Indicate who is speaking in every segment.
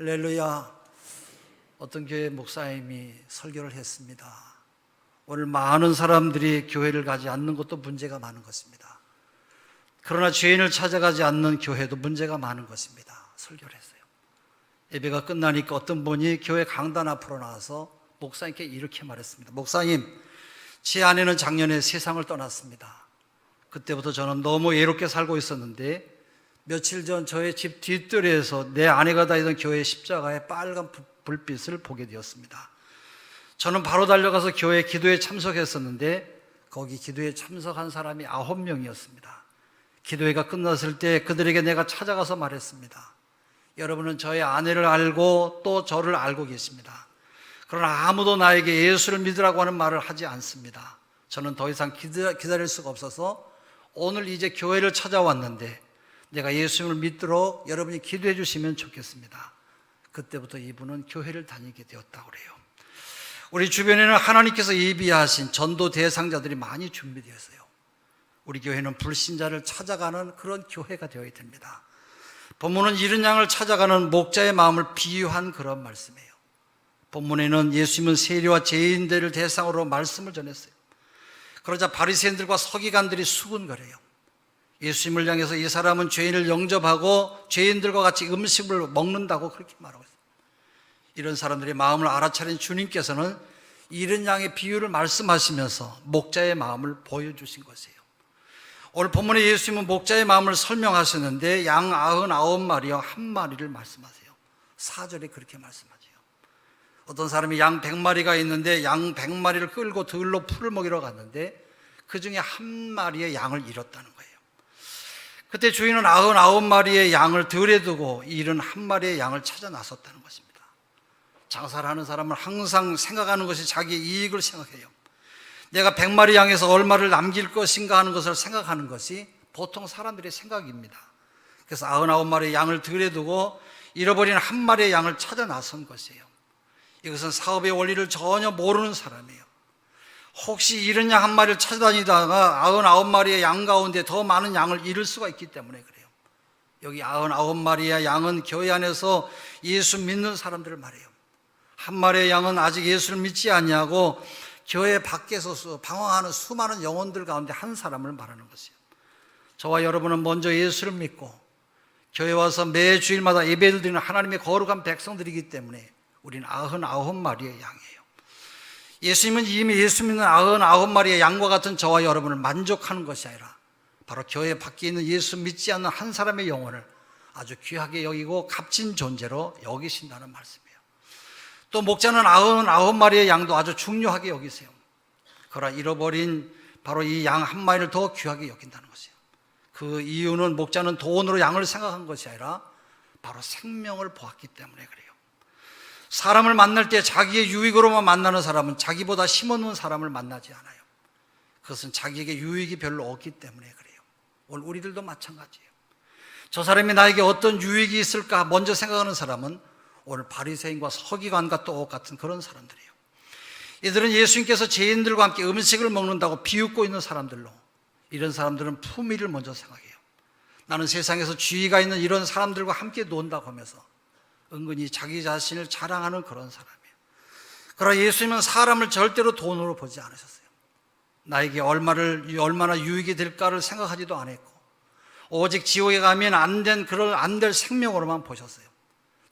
Speaker 1: 할렐루야. 어떤 교회 목사님이 설교를 했습니다. 오늘 많은 사람들이 교회를 가지 않는 것도 문제가 많은 것입니다. 그러나 죄인을 찾아가지 않는 교회도 문제가 많은 것입니다. 설교를 했어요. 예배가 끝나니까 어떤 분이 교회 강단 앞으로 나와서 목사님께 이렇게 말했습니다. 목사님, 제 아내는 작년에 세상을 떠났습니다. 그때부터 저는 너무 외롭게 살고 있었는데 며칠 전 저의 집 뒷뜰에서 내 아내가 다니던 교회 십자가의 빨간 불빛을 보게 되었습니다. 저는 바로 달려가서 교회 기도에 참석했었는데 거기 기도에 참석한 사람이 9명이었습니다. 기도회가 끝났을 때 그들에게 내가 찾아가서 말했습니다. 여러분은 저의 아내를 알고 또 저를 알고 계십니다. 그러나 아무도 나에게 예수를 믿으라고 하는 말을 하지 않습니다. 저는 더 이상 기다릴 수가 없어서 오늘 이제 교회를 찾아왔는데 내가 예수님을 믿도록 여러분이 기도해 주시면 좋겠습니다. 그때부터 이분은 교회를 다니게 되었다고 그래요. 우리 주변에는 하나님께서 예비하신 전도 대상자들이 많이 준비되어 있어요. 우리 교회는 불신자를 찾아가는 그런 교회가 되어야 됩니다. 본문은 이른 양을 찾아가는 목자의 마음을 비유한 그런 말씀이에요. 본문에는 예수님은 세리와 죄인들을 대상으로 말씀을 전했어요. 그러자 바리새인들과 서기관들이 수군거려요. 예수님을 향해서 이 사람은 죄인을 영접하고 죄인들과 같이 음식을 먹는다고 그렇게 말하고 있어요. 이런 사람들의 마음을 알아차린 주님께서는 이른 양의 비유를 말씀하시면서 목자의 마음을 보여주신 것이에요. 오늘 본문에 예수님은 목자의 마음을 설명하셨는데 양 99마리와 한 마리를 말씀하세요. 4절에 그렇게 말씀하세요. 어떤 사람이 양 100마리가 있는데 양 100마리를 끌고 들로 풀을 먹이러 갔는데 그 중에 한 마리의 양을 잃었다는 거예요. 그때 주인은 99마리의 양을 들에 두고 잃은 한 마리의 양을 찾아 나섰다는 것입니다. 장사를 하는 사람은 항상 생각하는 것이 자기의 이익을 생각해요. 내가 100마리 양에서 얼마를 남길 것인가 하는 것을 생각하는 것이 보통 사람들의 생각입니다. 그래서 99마리의 양을 들에 두고 잃어버린 한 마리의 양을 찾아 나선 것이에요. 이것은 사업의 원리를 전혀 모르는 사람이에요. 혹시 잃은 양 한 마리를 찾아다니다가 99마리의 양 가운데 더 많은 양을 잃을 수가 있기 때문에 그래요. 여기 99마리의 양은 교회 안에서 예수 믿는 사람들을 말해요. 한 마리의 양은 아직 예수를 믿지 않냐고 교회 밖에서 방황하는 수많은 영혼들 가운데 한 사람을 말하는 것이에요. 저와 여러분은 먼저 예수를 믿고 교회 와서 매 주일마다 예배를 드리는 하나님의 거룩한 백성들이기 때문에 우리는 99마리의 양이에요. 예수님은 이미 예수 믿는 99마리의 양과 같은 저와 여러분을 만족하는 것이 아니라 바로 교회 밖에 있는 예수 믿지 않는 한 사람의 영혼을 아주 귀하게 여기고 값진 존재로 여기신다는 말씀이에요. 또 목자는 99마리의 양도 아주 중요하게 여기세요. 그러나 잃어버린 바로 이 양 한 마리를 더 귀하게 여긴다는 것이에요. 그 이유는 목자는 돈으로 양을 생각한 것이 아니라 바로 생명을 보았기 때문에 그래요. 사람을 만날 때 자기의 유익으로만 만나는 사람은 자기보다 힘없는 사람을 만나지 않아요. 그것은 자기에게 유익이 별로 없기 때문에 그래요. 오늘 우리들도 마찬가지예요. 저 사람이 나에게 어떤 유익이 있을까 먼저 생각하는 사람은 오늘 바리새인과 서기관과 똑같은 그런 사람들이에요. 이들은 예수님께서 죄인들과 함께 음식을 먹는다고 비웃고 있는 사람들로, 이런 사람들은 품위를 먼저 생각해요. 나는 세상에서 지위가 있는 이런 사람들과 함께 논다고 하면서 은근히 자기 자신을 자랑하는 그런 사람이에요. 그러나 예수님은 사람을 절대로 돈으로 보지 않으셨어요. 나에게 얼마나 유익이 될까를 생각하지도 않았고 오직 지옥에 가면 안 될 생명으로만 보셨어요.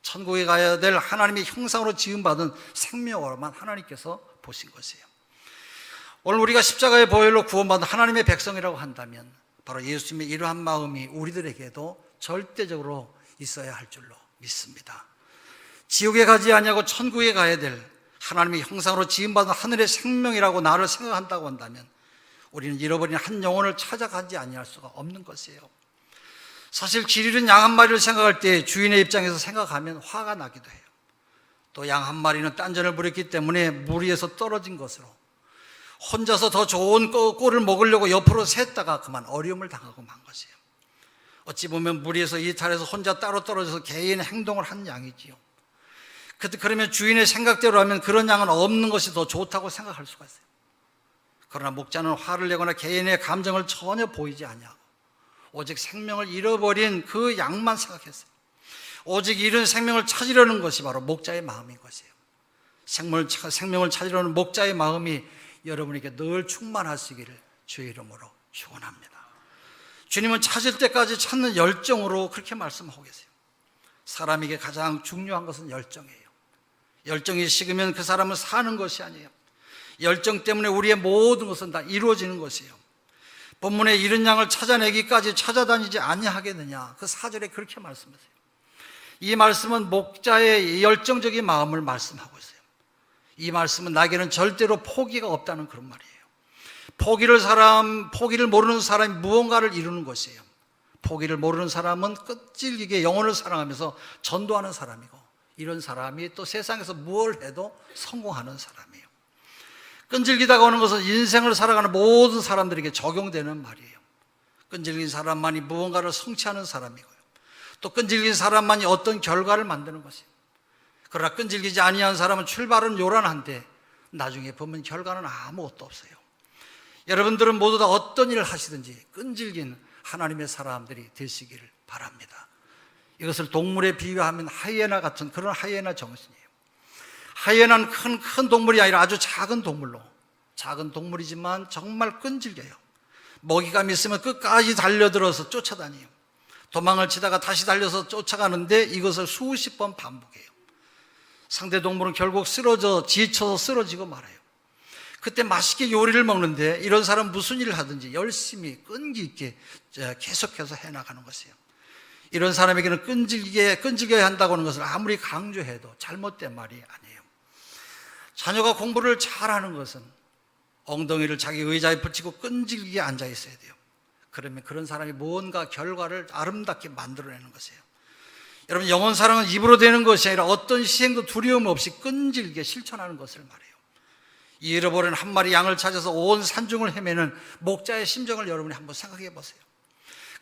Speaker 1: 천국에 가야 될 하나님의 형상으로 지음받은 생명으로만 하나님께서 보신 것이에요. 오늘 우리가 십자가의 보혈로 구원받은 하나님의 백성이라고 한다면 바로 예수님의 이러한 마음이 우리들에게도 절대적으로 있어야 할 줄로 믿습니다. 지옥에 가지 아니하고 천국에 가야 될 하나님의 형상으로 지음받은 하늘의 생명이라고 나를 생각한다고 한다면 우리는 잃어버린 한 영혼을 찾아가지 아니할 수가 없는 것이에요. 사실 길 잃은 양 한 마리를 생각할 때 주인의 입장에서 생각하면 화가 나기도 해요. 또 양 한 마리는 딴전을 부렸기 때문에 무리에서 떨어진 것으로 혼자서 더 좋은 꼴을 먹으려고 옆으로 샜다가 그만 어려움을 당하고 만 것이에요. 어찌 보면 무리에서 이탈해서 혼자 따로 떨어져서 개인의 행동을 한 양이지요. 그러면 주인의 생각대로 하면 그런 양은 없는 것이 더 좋다고 생각할 수가 있어요. 그러나 목자는 화를 내거나 개인의 감정을 전혀 보이지 아니하고 오직 생명을 잃어버린 그 양만 생각했어요. 오직 이런 생명을 찾으려는 것이 바로 목자의 마음인 것이에요. 생명을 찾으려는 목자의 마음이 여러분에게 늘 충만하시기를 주의 이름으로 축원합니다. 주님은 찾을 때까지 찾는 열정으로 그렇게 말씀하고 계세요. 사람에게 가장 중요한 것은 열정이에요. 열정이 식으면 그 사람은 사는 것이 아니에요. 열정 때문에 우리의 모든 것은 다 이루어지는 것이에요. 본문에 이른 양을 찾아내기까지 찾아다니지 아니하겠느냐, 그 4절에 그렇게 말씀하세요. 이 말씀은 목자의 열정적인 마음을 말씀하고 있어요. 이 말씀은 나에게는 절대로 포기가 없다는 그런 말이에요. 포기를 모르는 사람이 무언가를 이루는 것이에요. 포기를 모르는 사람은 끝질기게 영혼을 사랑하면서 전도하는 사람이고, 이런 사람이 또 세상에서 무엇을 해도 성공하는 사람이에요. 끈질기다가 오는 것은 인생을 살아가는 모든 사람들에게 적용되는 말이에요. 끈질긴 사람만이 무언가를 성취하는 사람이고요, 또 끈질긴 사람만이 어떤 결과를 만드는 것이에요. 그러나 끈질기지 아니한 사람은 출발은 요란한데 나중에 보면 결과는 아무것도 없어요. 여러분들은 모두 다 어떤 일을 하시든지 끈질긴 하나님의 사람들이 되시기를 바랍니다. 이것을 동물에 비유하면 하이에나 같은 그런 하이에나 정신이에요. 하이에나는 큰 동물이 아니라 아주 작은 동물로, 작은 동물이지만 정말 끈질겨요. 먹이감이 있으면 끝까지 달려들어서 쫓아다녀요. 도망을 치다가 다시 달려서 쫓아가는데 이것을 수십 번 반복해요. 상대 동물은 결국 지쳐서 쓰러지고 말아요. 그때 맛있게 요리를 먹는데 이런 사람 무슨 일을 하든지 열심히 끈기 있게 계속해서 해나가는 것이에요. 이런 사람에게는 끈질겨야 한다고 하는 것을 아무리 강조해도 잘못된 말이 아니에요. 자녀가 공부를 잘하는 것은 엉덩이를 자기 의자에 붙이고 끈질기게 앉아 있어야 돼요. 그러면 그런 사람이 무언가 결과를 아름답게 만들어내는 것이에요. 여러분, 영혼 사랑은 입으로 되는 것이 아니라 어떤 희생도 두려움 없이 끈질기게 실천하는 것을 말해요. 잃어버린 한 마리 양을 찾아서 온 산중을 헤매는 목자의 심정을 여러분이 한번 생각해 보세요.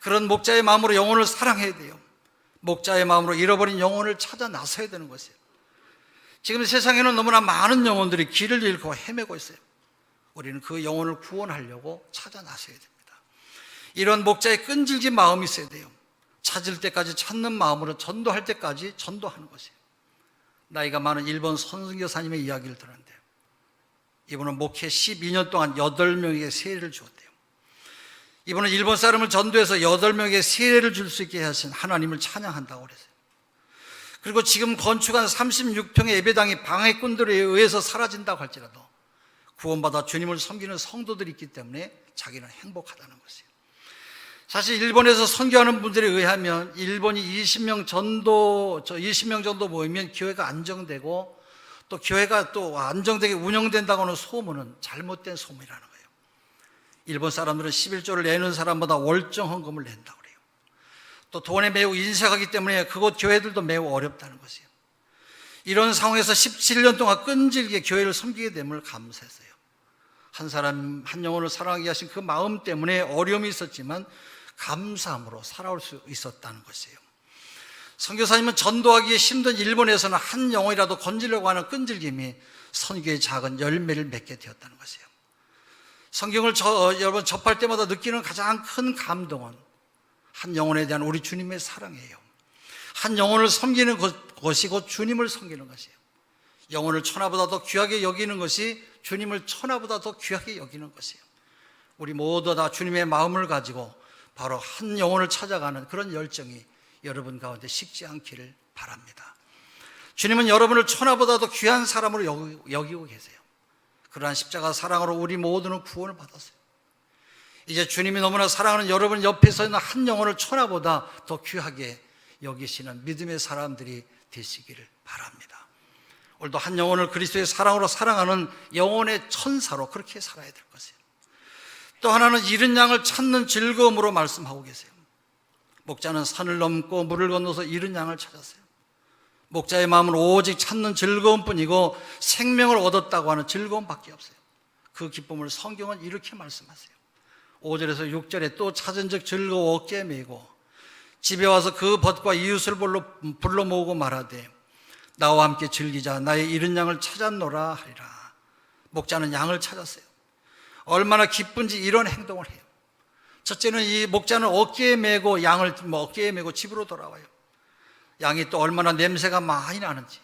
Speaker 1: 그런 목자의 마음으로 영혼을 사랑해야 돼요. 목자의 마음으로 잃어버린 영혼을 찾아 나서야 되는 것이에요. 지금 세상에는 너무나 많은 영혼들이 길을 잃고 헤매고 있어요. 우리는 그 영혼을 구원하려고 찾아 나서야 됩니다. 이런 목자의 끈질긴 마음이 있어야 돼요. 찾을 때까지 찾는 마음으로 전도할 때까지 전도하는 것이에요. 나이가 많은 일본 선교사님의 이야기를 들었는데요, 이분은 목회 12년 동안 8명에게 세례를 주었대요. 이분은 일본 사람을 전도해서 8명에게 세례를 줄 수 있게 하신 하나님을 찬양한다고 그랬어요. 그리고 지금 건축한 36평의 예배당이 방해꾼들에 의해서 사라진다고 할지라도 구원받아 주님을 섬기는 성도들이 있기 때문에 자기는 행복하다는 것이에요. 사실 일본에서 선교하는 분들에 의하면 일본이 20명 정도 모이면 교회가 안정되고, 또 교회가 또 안정되게 운영된다고 하는 소문은 잘못된 소문이라는 거예요. 일본 사람들은 11조를 내는 사람보다 월정 헌금을 낸다고 그래요. 또 돈에 매우 인색하기 때문에 그곳 교회들도 매우 어렵다는 것이에요. 이런 상황에서 17년 동안 끈질기게 교회를 섬기게 됨을 감사했어요. 한 사람 한 영혼을 사랑하게 하신 그 마음 때문에 어려움이 있었지만 감사함으로 살아올 수 있었다는 것이에요. 선교사님은 전도하기에 힘든 일본에서는 한 영혼이라도 건지려고 하는 끈질김이 선교의 작은 열매를 맺게 되었다는 것이에요. 성경을 여러분 접할 때마다 느끼는 가장 큰 감동은 한 영혼에 대한 우리 주님의 사랑이에요. 한 영혼을 섬기는 것이 곧 주님을 섬기는 것이에요. 영혼을 천하보다 더 귀하게 여기는 것이 주님을 천하보다 더 귀하게 여기는 것이에요. 우리 모두 다 주님의 마음을 가지고 바로 한 영혼을 찾아가는 그런 열정이 여러분 가운데 식지 않기를 바랍니다. 주님은 여러분을 천하보다 더 귀한 사람으로 여기고 계세요. 그러한 십자가 사랑으로 우리 모두는 구원을 받았어요. 이제 주님이 너무나 사랑하는 여러분 옆에서 있는 한 영혼을 천하보다 더 귀하게 여기시는 믿음의 사람들이 되시기를 바랍니다. 오늘도 한 영혼을 그리스도의 사랑으로 사랑하는 영혼의 천사로 그렇게 살아야 될 것이에요. 또 하나는 잃은 양을 찾는 즐거움으로 말씀하고 계세요. 목자는 산을 넘고 물을 건너서 잃은 양을 찾았어요. 목자의 마음은 오직 찾는 즐거움뿐이고 생명을 얻었다고 하는 즐거움밖에 없어요. 그 기쁨을 성경은 이렇게 말씀하세요. 5절에서 6절에 또 찾은 즉 즐거워 어깨에 메고 집에 와서 그 벗과 이웃을 불러 모으고 말하되 나와 함께 즐기자, 나의 잃은 양을 찾았노라 하리라. 목자는 양을 찾았어요. 얼마나 기쁜지 이런 행동을 해요. 첫째는 이 목자는 어깨에 메고 집으로 돌아와요. 양이 또 얼마나 냄새가 많이 나는지,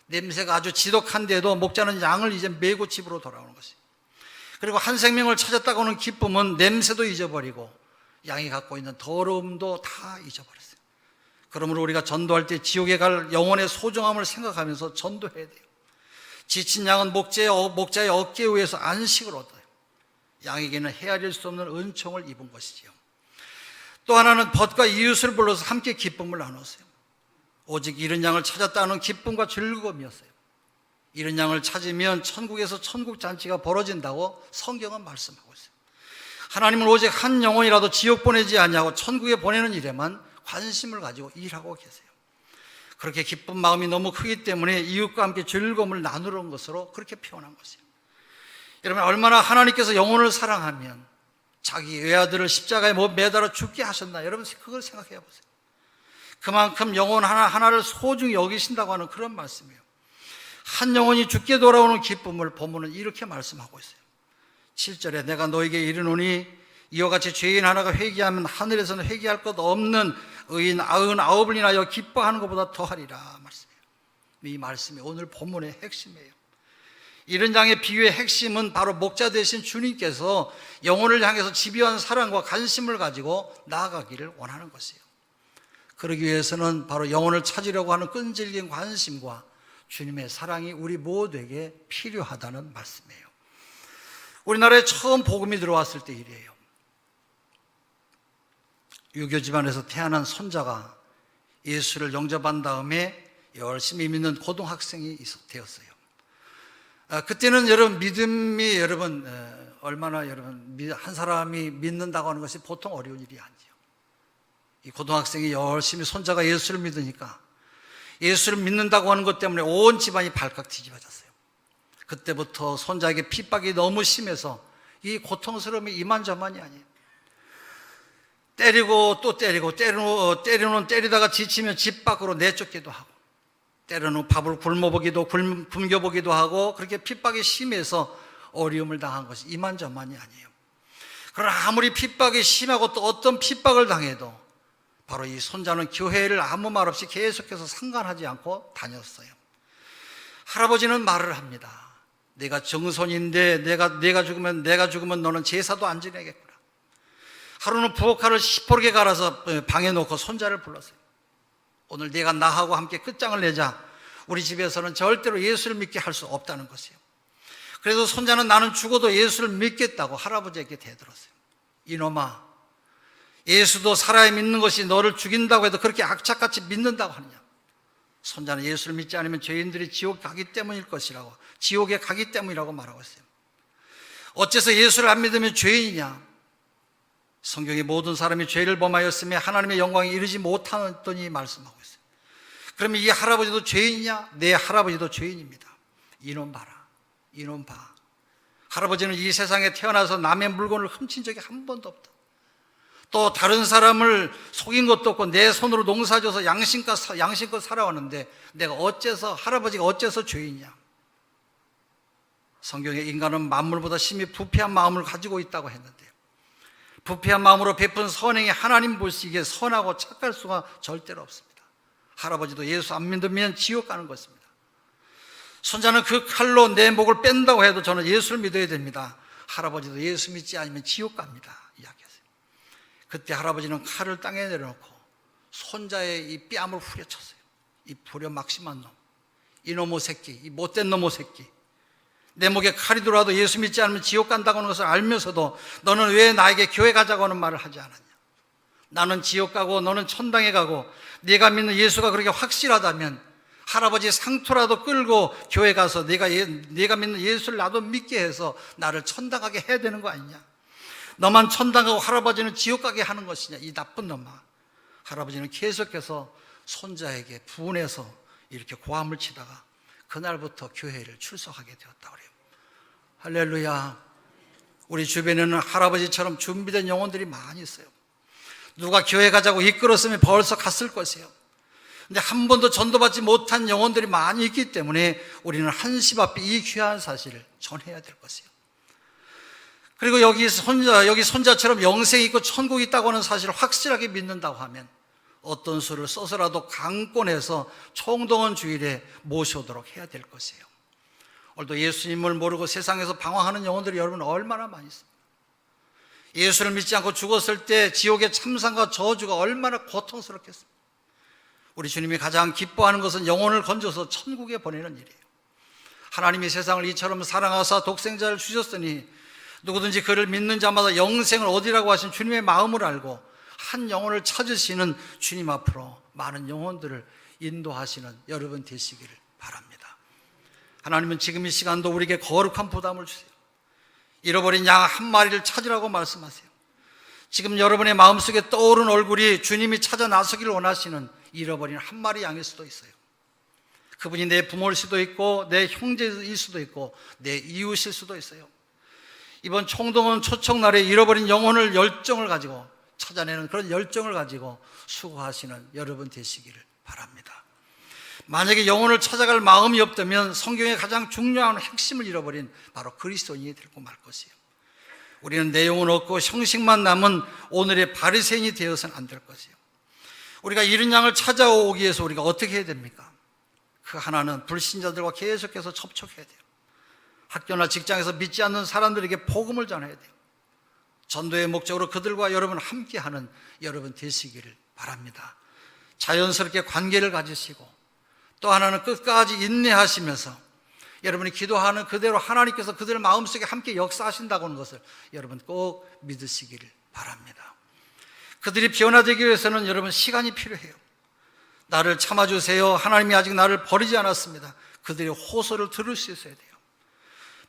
Speaker 1: 냄새가 아주 지독한데도 목자는 양을 이제 메고 집으로 돌아오는 것이에요. 그리고 한 생명을 찾았다고 하는 기쁨은 냄새도 잊어버리고 양이 갖고 있는 더러움도 다 잊어버렸어요. 그러므로 우리가 전도할 때 지옥에 갈 영혼의 소중함을 생각하면서 전도해야 돼요. 지친 양은 목자의 어깨 위에서 안식을 얻어요. 양에게는 헤아릴 수 없는 은총을 입은 것이지요. 또 하나는 벗과 이웃을 불러서 함께 기쁨을 나눴어요. 오직 잃은 양을 찾았다는 기쁨과 즐거움이었어요. 잃은 양을 찾으면 천국에서 천국 잔치가 벌어진다고 성경은 말씀하고 있어요. 하나님은 오직 한 영혼이라도 지옥 보내지 아니하고 천국에 보내는 일에만 관심을 가지고 일하고 계세요. 그렇게 기쁜 마음이 너무 크기 때문에 이웃과 함께 즐거움을 나누는 것으로 그렇게 표현한 것이에요. 여러분, 얼마나 하나님께서 영혼을 사랑하면 자기 외아들을 십자가에 매달아 죽게 하셨나, 여러분 그걸 생각해 보세요. 그만큼 영혼 하나하나를 소중히 여기신다고 하는 그런 말씀이에요. 한 영혼이 죽게 돌아오는 기쁨을 본문은 이렇게 말씀하고 있어요. 7절에 내가 너에게 이르노니 이와 같이 죄인 하나가 회개하면 하늘에서는 회개할 것 없는 의인 99을 인하여 기뻐하는 것보다 더하리라 말씀이에요. 이 말씀이 오늘 본문의 핵심이에요. 이런 양의 비유의 핵심은 바로 목자 되신 주님께서 영혼을 향해서 집요한 사랑과 관심을 가지고 나아가기를 원하는 것이에요. 그러기 위해서는 바로 영혼을 찾으려고 하는 끈질긴 관심과 주님의 사랑이 우리 모두에게 필요하다는 말씀이에요. 우리나라에 처음 복음이 들어왔을 때 일이에요. 유교 집안에서 태어난 손자가 예수를 영접한 다음에 열심히 믿는 고등학생이 되었어요. 그때는 여러분 믿음이 얼마나 한 사람이 믿는다고 하는 것이 보통 어려운 일이 아니에요. 이 고등학생이 열심히 손자가 예수를 믿으니까 예수를 믿는다고 하는 것 때문에 온 집안이 발칵 뒤집어졌어요. 그때부터 손자에게 핍박이 너무 심해서 이 고통스러움이 이만저만이 아니에요. 때리고 또 때리고, 때리는 때리다가 지치면 집 밖으로 내쫓기도 하고, 때로는 밥을 굶겨보기도 하고, 그렇게 핍박이 심해서 어려움을 당한 것이 이만저만이 아니에요. 그러나 아무리 핍박이 심하고 또 어떤 핍박을 당해도 바로 이 손자는 교회를 아무 말 없이 계속해서 상관하지 않고 다녔어요. 할아버지는 말을 합니다. 내가 정손인데 내가 죽으면 너는 제사도 안 지내겠구나. 하루는 부엌칼을 시퍼렇게 갈아서 방에 놓고 손자를 불렀어요. 오늘 네가 나하고 함께 끝장을 내자. 우리 집에서는 절대로 예수를 믿게 할 수 없다는 것이에요. 그래서 손자는 나는 죽어도 예수를 믿겠다고 할아버지에게 대들었어요. 이놈아, 예수도 살아야 믿는 것이 너를 죽인다고 해도 그렇게 악착같이 믿는다고 하느냐. 손자는 예수를 믿지 않으면 죄인들이 지옥에 가기 때문이라고 말하고 있어요. 어째서 예수를 안 믿으면 죄인이냐? 성경의 모든 사람이 죄를 범하였으며 하나님의 영광에 이르지 못하더니 말씀하고 있어요. 그러면 이 할아버지도 죄인이냐? 내 할아버지도 죄인입니다. 이놈 봐라, 이놈 봐. 할아버지는 이 세상에 태어나서 남의 물건을 훔친 적이 한 번도 없다. 또 다른 사람을 속인 것도 없고 내 손으로 농사져서 양심껏 살아왔는데 할아버지가 어째서 죄인이냐? 성경에 인간은 만물보다 심히 부패한 마음을 가지고 있다고 했는데요. 부패한 마음으로 베푼 선행이 하나님 보시기에 선하고 착할 수가 절대로 없습니다. 할아버지도 예수 안 믿으면 지옥 가는 것입니다. 손자는 그 칼로 내 목을 뺀다고 해도 저는 예수를 믿어야 됩니다. 할아버지도 예수 믿지 않으면 지옥 갑니다. 이야기했어요. 그때 할아버지는 칼을 땅에 내려놓고 손자의 이 뺨을 후려쳤어요. 이 부려막심한 놈, 이놈의 새끼, 이 못된 놈의 새끼, 내 목에 칼이 들어와도 예수 믿지 않으면 지옥 간다고 하는 것을 알면서도 너는 왜 나에게 교회 가자고 하는 말을 하지 않았냐? 나는 지옥 가고 너는 천당에 가고 네가 믿는 예수가 그렇게 확실하다면 할아버지 상투라도 끌고 교회 가서 네가 믿는 예수를 나도 믿게 해서 나를 천당 가게 해야 되는 거 아니냐? 너만 천당 가고 할아버지는 지옥 가게 하는 것이냐? 이 나쁜 놈아. 할아버지는 계속해서 손자에게 분해서 이렇게 고함을 치다가 그날부터 교회를 출석하게 되었다 그래요. 할렐루야. 우리 주변에는 할아버지처럼 준비된 영혼들이 많이 있어요. 누가 교회 가자고 이끌었으면 벌써 갔을 것이에요. 근데 한 번도 전도받지 못한 영혼들이 많이 있기 때문에 우리는 한시 앞에 이 귀한 사실을 전해야 될 것이에요. 그리고 여기 손자처럼 영생이 있고 천국이 있다고 하는 사실을 확실하게 믿는다고 하면 어떤 수를 써서라도 강권해서 총동원 주일에 모셔오도록 해야 될 것이에요. 오늘도 예수님을 모르고 세상에서 방황하는 영혼들이 여러분 얼마나 많이 있습니까? 예수를 믿지 않고 죽었을 때 지옥의 참상과 저주가 얼마나 고통스럽겠습니까? 우리 주님이 가장 기뻐하는 것은 영혼을 건져서 천국에 보내는 일이에요. 하나님이 세상을 이처럼 사랑하사 독생자를 주셨으니 누구든지 그를 믿는 자마다 영생을 얻으라고 하신 주님의 마음을 알고 한 영혼을 찾으시는 주님 앞으로 많은 영혼들을 인도하시는 여러분 되시기를 바랍니다. 하나님은 지금 이 시간도 우리에게 거룩한 부담을 주세요. 잃어버린 양 한 마리를 찾으라고 말씀하세요. 지금 여러분의 마음속에 떠오른 얼굴이 주님이 찾아 나서기를 원하시는 잃어버린 한 마리 양일 수도 있어요. 그분이 내 부모일 수도 있고 내 형제일 수도 있고 내 이웃일 수도 있어요. 이번 총동원 초청날에 잃어버린 영혼을 열정을 가지고 찾아내는 그런 열정을 가지고 수고하시는 여러분 되시기를 바랍니다. 만약에 영혼을 찾아갈 마음이 없다면 성경의 가장 중요한 핵심을 잃어버린 바로 그리스도인이 되고 말 것이에요. 우리는 내용은 없고 형식만 남은 오늘의 바리새인이 되어서는 안 될 것이에요. 우리가 잃은 양을 찾아오기 위해서 우리가 어떻게 해야 됩니까? 그 하나는 불신자들과 계속해서 접촉해야 돼요. 학교나 직장에서 믿지 않는 사람들에게 복음을 전해야 돼요. 전도의 목적으로 그들과 여러분 함께하는 여러분 되시기를 바랍니다. 자연스럽게 관계를 가지시고 또 하나는 끝까지 인내하시면서 여러분이 기도하는 그대로 하나님께서 그들 마음속에 함께 역사하신다고 하는 것을 여러분 꼭 믿으시기를 바랍니다. 그들이 변화되기 위해서는 여러분 시간이 필요해요. 나를 참아주세요. 하나님이 아직 나를 버리지 않았습니다. 그들의 호소를 들을 수 있어야 돼요.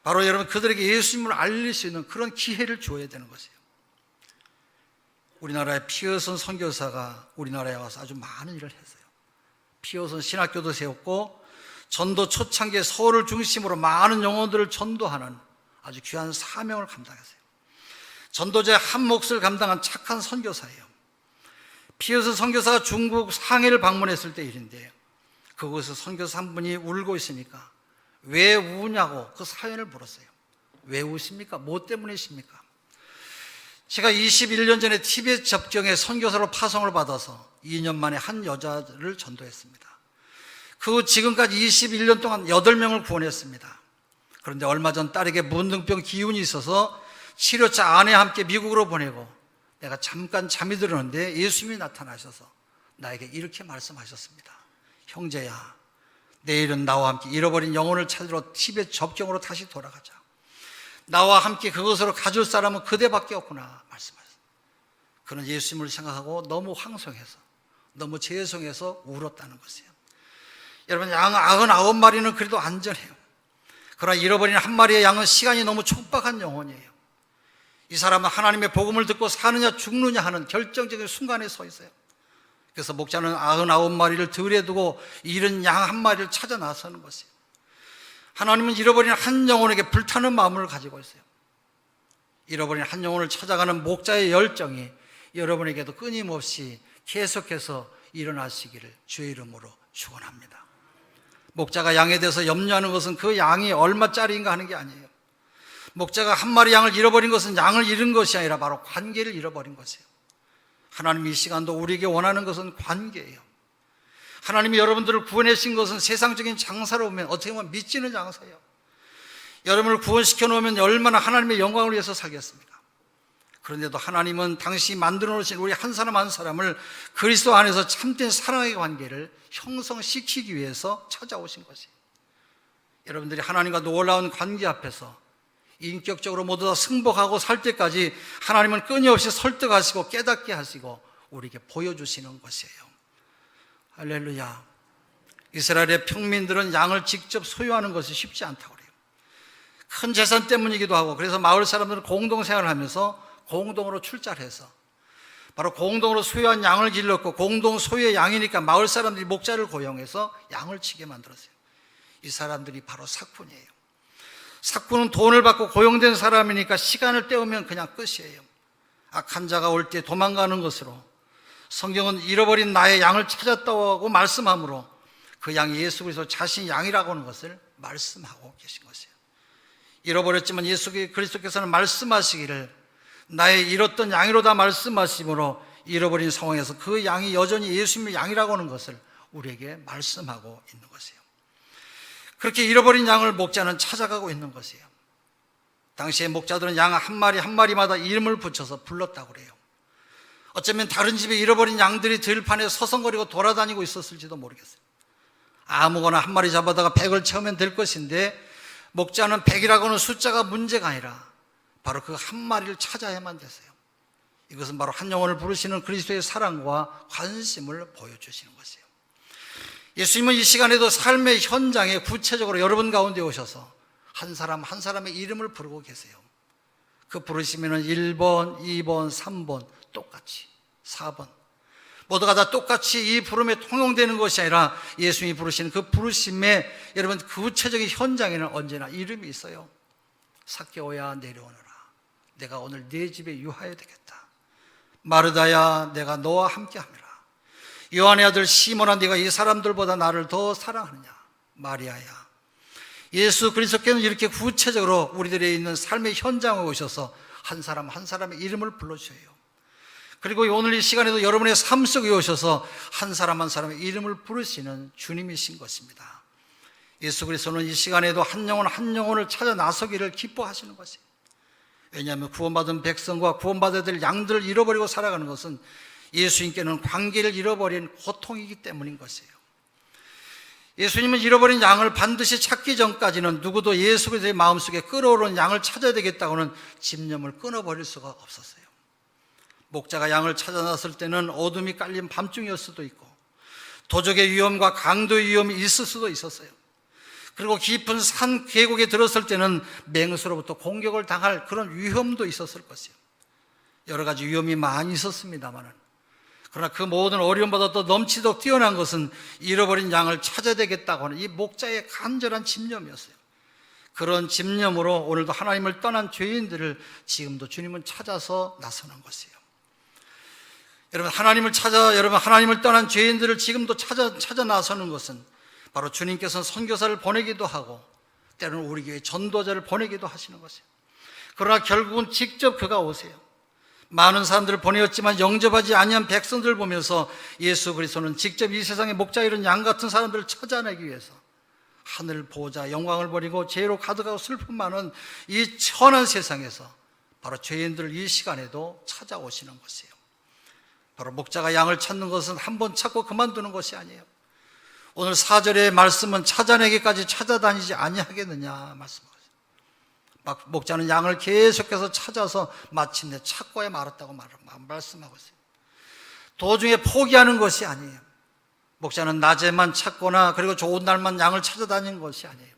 Speaker 1: 바로 여러분 그들에게 예수님을 알릴 수 있는 그런 기회를 줘야 되는 것이에요. 우리나라의 피어슨 선교사가 우리나라에 와서 아주 많은 일을 했어요. 피어슨 신학교도 세웠고 전도 초창기에 서울을 중심으로 많은 영혼들을 전도하는 아주 귀한 사명을 감당했어요. 전도자의 한 몫을 감당한 착한 선교사예요. 피어슨 선교사가 중국 상해를 방문했을 때 일인데요. 그곳에서 선교사 한 분이 울고 있으니까 왜 우냐고 그 사연을 물었어요. 왜 우십니까? 뭐 때문이십니까? 제가 21년 전에 티베트 접경에 선교사로 파송을 받아서 2년 만에 한 여자를 전도했습니다. 그 지금까지 21년 동안 8명을 구원했습니다. 그런데 얼마 전 딸에게 문둥병 기운이 있어서 치료차 아내와 함께 미국으로 보내고 내가 잠깐 잠이 들었는데 예수님이 나타나셔서 나에게 이렇게 말씀하셨습니다. 형제야, 내일은 나와 함께 잃어버린 영혼을 찾으러 티베트 접경으로 다시 돌아가자. 나와 함께 그것으로 가줄 사람은 그대밖에 없구나 말씀하셨어요. 그는 예수님을 생각하고 너무 황송해서 너무 죄송해서 울었다는 것이에요. 여러분 양 99마리는 그래도 안전해요. 그러나 잃어버린 한 마리의 양은 시간이 너무 촉박한 영혼이에요. 이 사람은 하나님의 복음을 듣고 사느냐 죽느냐 하는 결정적인 순간에 서 있어요. 그래서 목자는 99마리를 들에 두고 잃은 양 한 마리를 찾아 나서는 것이에요. 하나님은 잃어버린 한 영혼에게 불타는 마음을 가지고 있어요. 잃어버린 한 영혼을 찾아가는 목자의 열정이 여러분에게도 끊임없이 계속해서 일어나시기를 주의 이름으로 축원합니다. 목자가 양에 대해서 염려하는 것은 그 양이 얼마짜리인가 하는 게 아니에요. 목자가 한 마리 양을 잃어버린 것은 양을 잃은 것이 아니라 바로 관계를 잃어버린 것이에요. 하나님이 이 시간도 우리에게 원하는 것은 관계예요. 하나님이 여러분들을 구원하신 것은 세상적인 장사로 보면 어떻게 보면 미치는 장사예요. 여러분을 구원시켜 놓으면 얼마나 하나님의 영광을 위해서 살겠습니까? 그런데도 하나님은 당신이 만들어 놓으신 우리 한 사람 한 사람을 그리스도 안에서 참된 사랑의 관계를 형성시키기 위해서 찾아오신 것이에요. 여러분들이 하나님과 놀라운 관계 앞에서 인격적으로 모두 다 승복하고 살 때까지 하나님은 끊임없이 설득하시고 깨닫게 하시고 우리에게 보여주시는 것이에요. 할렐루야. 이스라엘의 평민들은 양을 직접 소유하는 것이 쉽지 않다고 그래요. 큰 재산 때문이기도 하고, 그래서 마을 사람들은 공동생활을 하면서 공동으로 출자를 해서 바로 공동으로 소유한 양을 길렀고, 공동 소유의 양이니까 마을 사람들이 목자를 고용해서 양을 치게 만들었어요. 이 사람들이 바로 사꾼이에요. 사꾼은 돈을 받고 고용된 사람이니까 시간을 때우면 그냥 끝이에요. 악한 자가 올 때 도망가는 것으로 성경은 잃어버린 나의 양을 찾았다고 말씀하므로 그 양이 예수 그리스도 자신이 양이라고 하는 것을 말씀하고 계신 것이에요. 잃어버렸지만 예수 그리스도께서는 말씀하시기를 나의 잃었던 양이로다 말씀하심으로 잃어버린 상황에서 그 양이 여전히 예수님의 양이라고 하는 것을 우리에게 말씀하고 있는 것이에요. 그렇게 잃어버린 양을 목자는 찾아가고 있는 것이에요. 당시에 목자들은 양 한 마리 한 마리마다 이름을 붙여서 불렀다고 그래요. 어쩌면 다른 집에 잃어버린 양들이 들판에 서성거리고 돌아다니고 있었을지도 모르겠어요. 아무거나 한 마리 잡아다가 100을 채우면 될 것인데 목자는 100이라고 하는 숫자가 문제가 아니라 바로 그 한 마리를 찾아야만 됐어요. 이것은 바로 한 영혼을 부르시는 그리스도의 사랑과 관심을 보여주시는 것이에요. 예수님은 이 시간에도 삶의 현장에 구체적으로 여러분 가운데 오셔서 한 사람 한 사람의 이름을 부르고 계세요. 그 부르시면은 1번, 2번, 3번 똑같이 4번 모두가 다 똑같이 이 부름에 통용되는 것이 아니라 예수님이 부르시는 그 부르심에 여러분 구체적인 현장에는 언제나 이름이 있어요. 삭개오야 내려오너라. 내가 오늘 네 집에 유하여야 되겠다. 마르다야 내가 너와 함께함이라. 요한의 아들 시몬아 네가 이 사람들보다 나를 더 사랑하느냐. 마리아야. 예수 그리스도께는 이렇게 구체적으로 우리들의 있는 삶의 현장에 오셔서 한 사람 한 사람의 이름을 불러주셔요. 그리고 오늘 이 시간에도 여러분의 삶 속에 오셔서 한 사람 한 사람의 이름을 부르시는 주님이신 것입니다. 예수 그리스도는 이 시간에도 한 영혼 한 영혼을 찾아 나서기를 기뻐하시는 것이에요. 왜냐하면 구원받은 백성과 구원받아야 될 양들을 잃어버리고 살아가는 것은 예수님께는 관계를 잃어버린 고통이기 때문인 것이에요. 예수님은 잃어버린 양을 반드시 찾기 전까지는 누구도 예수 그리스도의 마음속에 끌어오르는 양을 찾아야 되겠다고는 집념을 끊어버릴 수가 없었어요. 목자가 양을 찾아 나섰을 때는 어둠이 깔린 밤중이었을 수도 있고 도적의 위험과 강도의 위험이 있을 수도 있었어요. 그리고 깊은 산 계곡에 들었을 때는 맹수로부터 공격을 당할 그런 위험도 있었을 것이에요. 여러 가지 위험이 많이 있었습니다만은 그러나 그 모든 어려움보다 더 넘치도록 뛰어난 것은 잃어버린 양을 찾아야 되겠다고 하는 이 목자의 간절한 집념이었어요. 그런 집념으로 오늘도 하나님을 떠난 죄인들을 지금도 주님은 찾아서 나서는 것이에요. 여러분 하나님을 떠난 죄인들을 지금도 찾아 나서는 것은 바로 주님께서는 선교사를 보내기도 하고 때로는 우리 교회 전도자를 보내기도 하시는 것이에요. 그러나 결국은 직접 그가 오세요. 많은 사람들을 보내었지만 영접하지 아니한 백성들을 보면서 예수 그리스도는 직접 이 세상에 목자 이런 양 같은 사람들을 찾아내기 위해서 하늘 보좌 영광을 버리고 죄로 가득하고 슬픔 많은 이 천한 세상에서 바로 죄인들을 이 시간에도 찾아오시는 것이에요. 바로 목자가 양을 찾는 것은 한 번 찾고 그만두는 것이 아니에요. 오늘 4절의 말씀은 찾아내기까지 찾아다니지 아니하겠느냐 말씀하세요. 목자는 양을 계속해서 찾아서 마침내 찾고야 말았다고 말씀하고 있어요. 도중에 포기하는 것이 아니에요. 목자는 낮에만 찾거나 그리고 좋은 날만 양을 찾아다니는 것이 아니에요.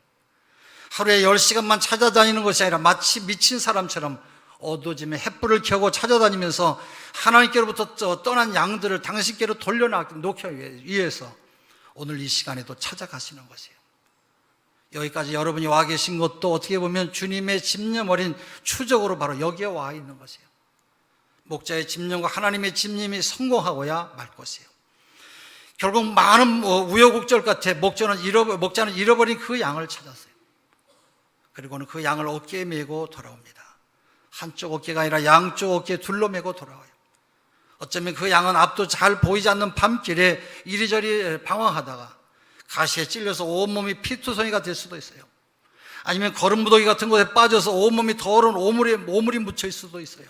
Speaker 1: 하루에 10시간만 찾아다니는 것이 아니라 마치 미친 사람처럼 어두워지면 횃불을 켜고 찾아다니면서 하나님께로부터 떠난 양들을 당신께로 돌려놓기 위해서 오늘 이 시간에도 찾아가시는 것이에요. 여기까지 여러분이 와 계신 것도 어떻게 보면 주님의 집념 어린 추적으로 바로 여기에 와 있는 것이에요. 목자의 집념과 하나님의 집념이 성공하고야 말 것이에요. 결국 많은 우여곡절 끝에 목자는 잃어버린 그 양을 찾았어요. 그리고는 그 양을 어깨에 메고 돌아옵니다. 한쪽 어깨가 아니라 양쪽 어깨에 둘러매고 돌아와요. 어쩌면 그 양은 앞도 잘 보이지 않는 밤길에 이리저리 방황하다가 가시에 찔려서 온몸이 피투성이가 될 수도 있어요. 아니면 거름무더기 같은 곳에 빠져서 온몸이 더러운 오물이 묻혀 있을 수도 있어요.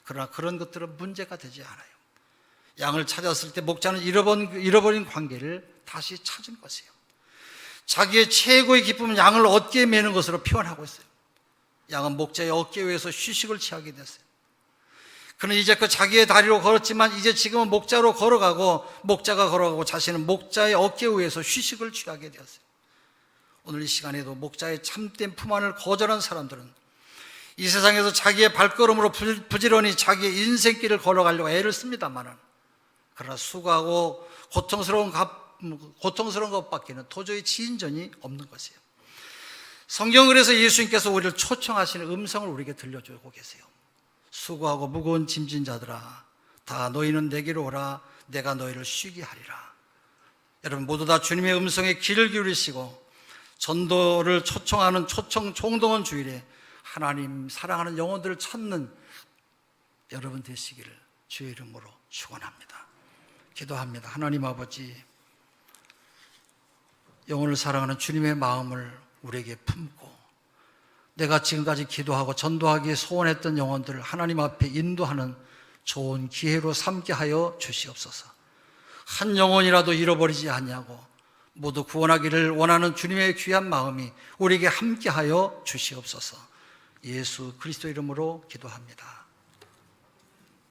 Speaker 1: 그러나 그런 것들은 문제가 되지 않아요. 양을 찾았을 때 목자는 잃어버린 관계를 다시 찾은 것이에요. 자기의 최고의 기쁨은 양을 어깨에 매는 것으로 표현하고 있어요. 양은 목자의 어깨 위에서 휴식을 취하게 됐어요. 그는 이제 그 자기의 다리로 걸었지만 이제 지금은 목자가 걸어가고 자신은 목자의 어깨 위에서 휴식을 취하게 되었어요. 오늘 이 시간에도 목자의 참된 품 안을 거절한 사람들은 이 세상에서 자기의 발걸음으로 부지런히 자기의 인생길을 걸어가려고 애를 씁니다만은 그러나 수고하고 고통스러운 것밖에는 도저히 진전이 없는 것이에요. 성경은 그래서 예수님께서 우리를 초청하시는 음성을 우리에게 들려주고 계세요. 수고하고 무거운 짐진 자들아 다 너희는 내게로 오라 내가 너희를 쉬게 하리라. 여러분 모두 다 주님의 음성에 귀를 기울이시고 전도를 초청하는 총동원 주일에 하나님 사랑하는 영혼들을 찾는 여러분 되시기를 주의 이름으로 축원합니다. 기도합니다. 하나님 아버지, 영혼을 사랑하는 주님의 마음을 우리에게 품고 내가 지금까지 기도하고 전도하기에 소원했던 영혼들을 하나님 앞에 인도하는 좋은 기회로 삼게 하여 주시옵소서. 한 영혼이라도 잃어버리지 않냐고 모두 구원하기를 원하는 주님의 귀한 마음이 우리에게 함께하여 주시옵소서. 예수 그리스도 이름으로 기도합니다.